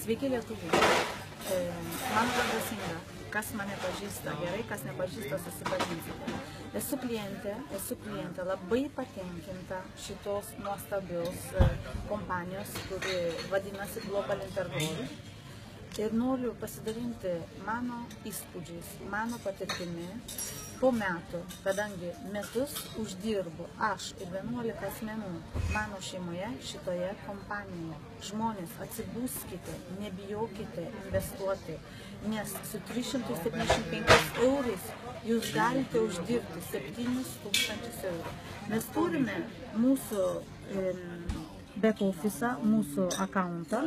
Sveiki lietuviai. Mano vardas Inga. Kas mane pažįsta gerai, kas nepažįsta, susipažinsite. Esu klientė labai patenkinta šitos nuostabios kompanijos, kuri vadinasi Global Interval. Ir noriu pasidalinti mano įspūdžiais, mano patirtimi po metų, kadangi metus uždirbu aš ir 11 asmenų mano šeimoje šitoje kompanijoje. Žmonės, atsibuskite, nebijokite investuoti, nes su 375 eurais jūs galite uždirbti 7000 eurų. Mes turime mūsų back office, mūsų akauntą.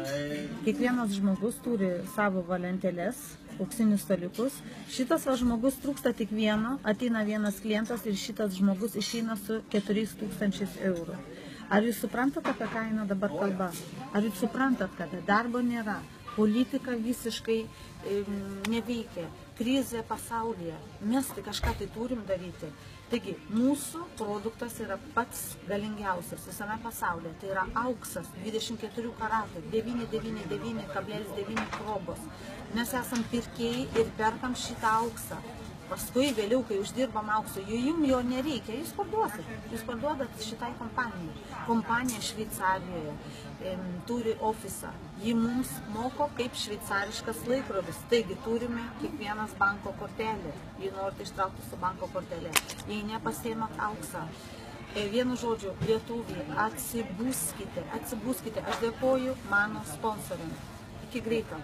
Kiekvienas žmogus turi savo valenteles, auksinius staliukus. Šitas žmogus trūksta tik vieno, ateina vienas klientas ir šitas žmogus išeina su 4000 eurų. Ar jūs suprantate, apie ką eina dabar kalba? Ar jūs suprantat, kad darbo nėra? Politika visiškai neveikia, krizė pasaulyje, mes tai kažką tai turim daryti. Taigi, mūsų produktas yra pats galingiausias visame pasaulyje, tai yra auksas, 24 karatų, 999,9 probos. Mes esam pirkėjai ir perkam šitą auksą. Paskui vėliau, kai uždirbam aukso, jums jo nereikia, jūs parduodat šitai kompanijai. Kompanija Šveicarijoje turi ofisą, ji mums moko kaip šveicariškas laikrodis. Taigi turime kiekvienas banko kortelę, jei norite ištraukti su banko kortelė, jei nepasiėmat auksą. Vienu žodžiu, lietuviai, atsibuskite. Aš dėkoju mano sponsoriams. Iki greito.